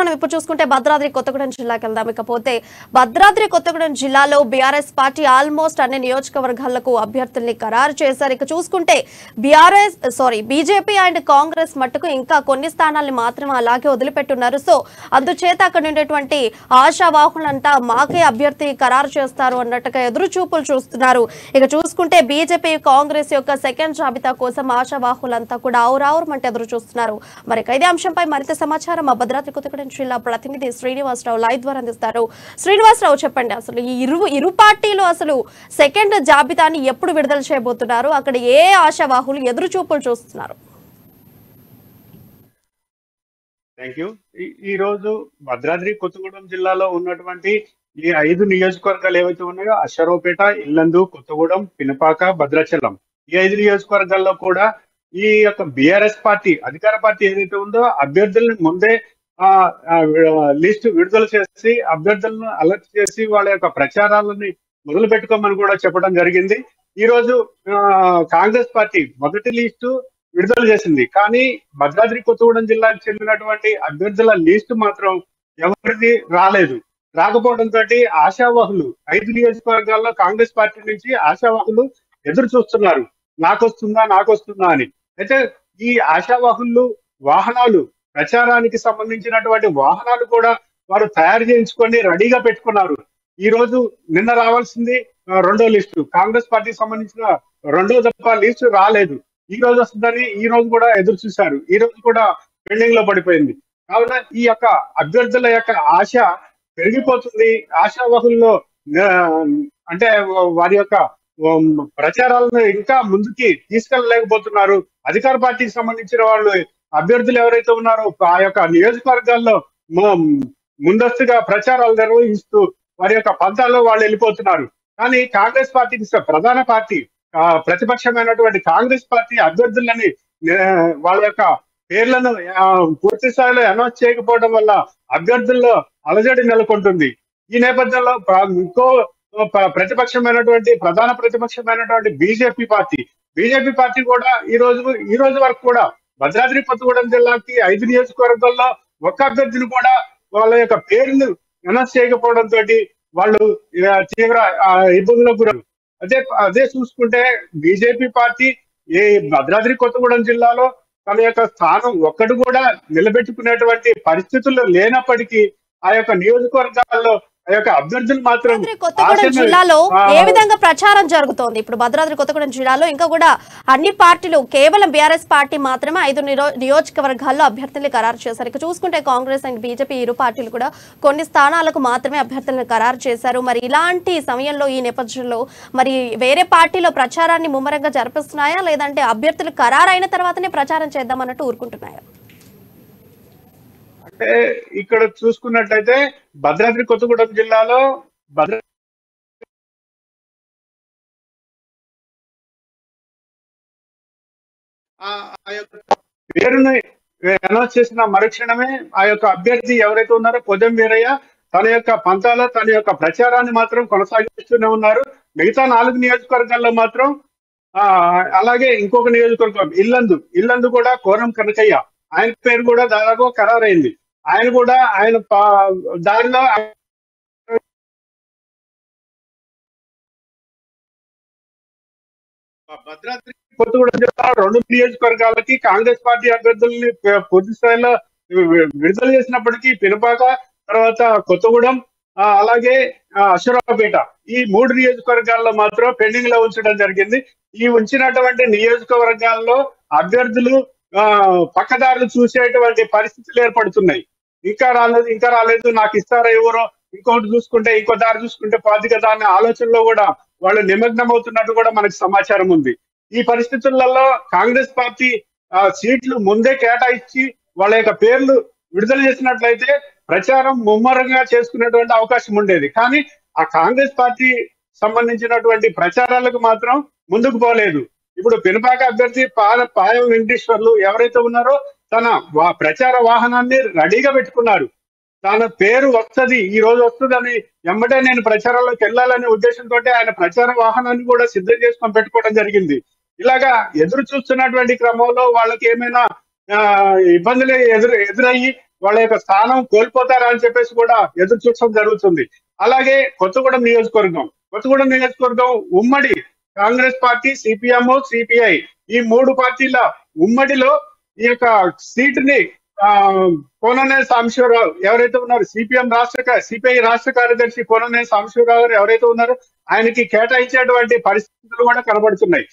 మనం ఇప్పుడు చూసుకుంటే భద్రాద్రి కొత్తగూడెం జిల్లాకి వెళ్దాం. ఇకపోతే భద్రాద్రి కొత్తగూడెం జిల్లాలో బీఆర్ఎస్ పార్టీ ఆల్మోస్ట్ అన్ని నియోజకవర్గాలకు అభ్యర్థుల్ని ఖరారు చేశారు. ఇక చూసుకుంటే బీజేపీ అండ్ కాంగ్రెస్ మట్టుకు ఇంకా కొన్ని స్థానాల్ని మాత్రం అలాగే వదిలిపెట్టున్నారు. సో అందుచేత అక్కడ ఉండేటువంటి ఆశావాహులంతా మాకే అభ్యర్థి ఖరారు చేస్తారు అన్నట్టుగా ఎదురు చూపులు చూస్తున్నారు. ఇక చూసుకుంటే బీజేపీ కాంగ్రెస్ యొక్క సెకండ్ జాబితా కోసం ఆశావాహులంతా కూడా ఆవురావురమంటే ఎదురు చూస్తున్నారు. మరి ఇదే అంశంపై మరింత సమాచారం మా భద్రాద్రి కొత్తగూడెం జిల్లా ప్రతినిధి శ్రీనివాసరావు లైవ్ ద్వారా అందిస్తారు. శ్రీనివాసరావు, చెప్పండి, అసలు ఈ ఇరు పార్టీలు అసలు సెకండ్ జాబితాని ఎప్పుడు విడుదల చేయబోతున్నారు? అక్కడ ఏ ఆశావాహులు ఎదురు చూపులు చూస్తున్నారు? ఈ రోజు భద్రాద్రి కొత్తగూడెం జిల్లాలో ఉన్నటువంటి ఈ 5 నియోజకవర్గాలు ఏవైతే ఉన్నాయో అశ్వరావుపేట, ఇల్లందు, కొత్తగూడెం, పినపాక, భద్రాచలం, ఈ 5 నియోజకవర్గాల్లో కూడా ఈ యొక్క బీఆర్ఎస్ పార్టీ అధికార పార్టీ ఏదైతే ఉందో అభ్యర్థులను ముందే లిస్ట్ విడుదల చేసి అభ్యర్థులను అలర్ట్ చేసి వాళ్ళ యొక్క ప్రచారాలని మొదలు పెట్టుకోమని కూడా చెప్పడం జరిగింది. ఈ రోజు కాంగ్రెస్ పార్టీ మొదటి లిస్టు విడుదల చేసింది. కానీ భద్రాద్రి కొత్తగూడెం జిల్లాకు చెందినటువంటి అభ్యర్థుల లిస్టు మాత్రం ఎవరిది రాలేదు. రాకపోవడంతో ఆశావాహులు 5 నియోజకవర్గాల్లో కాంగ్రెస్ పార్టీ నుంచి ఆశావాహులు ఎదురు చూస్తున్నారు, నాకొస్తుందా అని. అయితే ఈ ఆశావాహులు వాహనాలు, ప్రచారానికి సంబంధించినటువంటి వాహనాలు కూడా వారు తయారు చేయించుకొని రెడీగా పెట్టుకున్నారు. ఈ రోజు నిన్న రావాల్సింది రెండో లిస్టు, కాంగ్రెస్ పార్టీకి సంబంధించిన రెండో దఫా లిస్టు రాలేదు. ఈ రోజు వస్తుందని ఈ రోజు కూడా ఎదురు చూశారు. ఈ రోజు కూడా పెండింగ్ లో పడిపోయింది. కావున ఈ యొక్క అభ్యర్థుల యొక్క ఆశ పెరిగిపోతుంది. ఆశావాహుల్లో అంటే వారి యొక్క ప్రచారాలను ఇంకా ముందుకి తీసుకెళ్ళలేకపోతున్నారు. అధికార పార్టీకి సంబంధించిన వాళ్ళు అభ్యర్థులు ఎవరైతే ఉన్నారో ఆ యొక్క నియోజకవర్గాల్లో ముందస్తుగా ప్రచారాలు నిర్వహిస్తూ వారి యొక్క పంతాల్లో వాళ్ళు వెళ్ళిపోతున్నారు. కానీ కాంగ్రెస్ పార్టీకి ప్రధాన పార్టీ ప్రతిపక్షమైనటువంటి కాంగ్రెస్ పార్టీ అభ్యర్థులని వాళ్ళ యొక్క పేర్లను పూర్తి స్థాయిలో అనౌన్స్ చేయకపోవడం వల్ల అభ్యర్థుల్లో అలజడి నెలకొంటుంది. ఈ నేపథ్యంలో ఇంకో ప్రధాన ప్రతిపక్షమైనటువంటి బీజేపీ పార్టీ కూడా ఈ రోజు వరకు కూడా భద్రాద్రి కొత్తగూడెం జిల్లాకి 5 నియోజకవర్గాల్లో ఒక్క అభ్యర్థిని కూడా వాళ్ళ యొక్క పేర్లు అనౌన్స్ చేయకపోవడంతో వాళ్ళు తీవ్ర ఇబ్బందులకు గురయ్యారు. అదే చూసుకుంటే బీజేపీ పార్టీ ఈ భద్రాద్రి కొత్తగూడెం జిల్లాలో తన యొక్క స్థానం ఒక్కడు కూడా నిలబెట్టుకునేటువంటి పరిస్థితుల్లో లేనప్పటికీ ఆ యొక్క నియోజకవర్గాల్లో ఆ యొక్క అభ్యర్థులు మాత్రం కొత్తగూడెం జిల్లాలో ఏ విధంగా ప్రచారం జరుగుతోంది? ఇప్పుడు భద్రాద్రి కొత్తగూడెం జిల్లాలో ఇంకా కూడా అన్ని పార్టీలు, కేవలం బీఆర్ఎస్ పార్టీ మాత్రమే 5 నియోజకవర్గాల్లో అభ్యర్థుల్ని ఖరారు చేశారు. ఇక చూసుకుంటే కాంగ్రెస్ అండ్ బీజేపీ ఇరు పార్టీలు కూడా కొన్ని స్థానాలకు మాత్రమే అభ్యర్థులను ఖరారు చేశారు. మరి ఇలాంటి సమయంలో, ఈ నేపథ్యంలో మరి వేరే పార్టీలో ప్రచారాన్ని ముమ్మరంగా జరిపిస్తున్నాయా, లేదంటే అభ్యర్థులు ఖరారు అయిన తర్వాతనే ప్రచారం చేద్దామన్నట్టు ఊరుకుంటున్నాయా? అంటే ఇక్కడ చూసుకున్నట్లయితే భద్రాద్రి కొత్తగూడెం జిల్లాలో ఆ యొక్క పేరుని అనౌన్స్ చేసిన మరుక్షణమే ఆ యొక్క అభ్యర్థి ఎవరైతే ఉన్నారో పొదెం వీరయ్య తన యొక్క పంతాలో తన యొక్క ప్రచారాన్ని మాత్రం కొనసాగిస్తూనే ఉన్నారు. మిగతా 4 నియోజకవర్గాల్లో మాత్రం అలాగే ఇంకొక నియోజకవర్గం ఇల్లందు కూడా కోరం కనకయ్య, ఆయన పేరు కూడా దాదాపు ఖరారైంది. ఆయన కూడా దారిలో భద్రాద్రి కొత్తగూడెం జిల్లా 2 నియోజకవర్గాలకి కాంగ్రెస్ పార్టీ అభ్యర్థుల్ని పూర్తి స్థాయిలో విడుదల చేసినప్పటికీ పినపాక, తర్వాత కొత్తగూడెం, అలాగే అశ్వరావుపేట, ఈ 3 నియోజకవర్గాల్లో మాత్రం పెండింగ్ లో ఉంచడం జరిగింది. ఈ ఉంచినటువంటి నియోజకవర్గాల్లో అభ్యర్థులు పక్కదారులు చూసేటువంటి పరిస్థితులు ఏర్పడుతున్నాయి. ఇంకా రాలేదు, నాకు ఇస్తారా ఎవరో, ఇంకోటి చూసుకుంటే ఇంకో దారి చూసుకుంటే పాది కదా అనే ఆలోచనలో కూడా వాళ్ళు నిమగ్నం అవుతున్నట్టు కూడా మనకు సమాచారం ఉంది. ఈ పరిస్థితులలో కాంగ్రెస్ పార్టీ సీట్లు ముందే కేటాయించి వాళ్ళ యొక్క పేర్లు విడుదల చేసినట్లయితే ప్రచారం ముమ్మరంగా చేసుకునేటువంటి అవకాశం ఉండేది. కానీ ఆ కాంగ్రెస్ పార్టీ సంబంధించినటువంటి ప్రచారాలకు మాత్రం ముందుకు పోలేదు. ఇప్పుడు పినపాక అభ్యర్థి పాయం వెంకటేశ్వర్లు ఎవరైతే ఉన్నారో తన ప్రచార వాహనాన్ని రెడీగా పెట్టుకున్నారు. తన పేరు వస్తుంది, ఈ రోజు వస్తుందని ఎమ్మటే నేను ప్రచారంలోకి వెళ్ళాలనే ఉద్దేశంతో ఆయన ప్రచార వాహనాన్ని కూడా సిద్ధం చేసుకొని పెట్టుకోవడం జరిగింది. ఇలాగా ఎదురు చూస్తున్నటువంటి క్రమంలో వాళ్ళకి ఏమైనా ఇబ్బందులు ఎదురయ్యి వాళ్ళ యొక్క స్థానం కోల్పోతారా అని చెప్పేసి కూడా ఎదురు చూడడం జరుగుతుంది. అలాగే కొత్తగూడెం నియోజకవర్గం ఉమ్మడి కాంగ్రెస్ పార్టీ, సిపిఎం, సిపిఐ ఈ మూడు పార్టీల ఉమ్మడిలో ఈ యొక్క సీటుని కోననేని సాంబశివరావు ఎవరైతే ఉన్నారు, సిపిఐ రాష్ట్ర కార్యదర్శి కోననేని సాంబశివరావు గారు ఎవరైతే ఉన్నారో ఆయనకి కేటాయించేటువంటి పరిస్థితులు కూడా కనబడుతున్నాయి.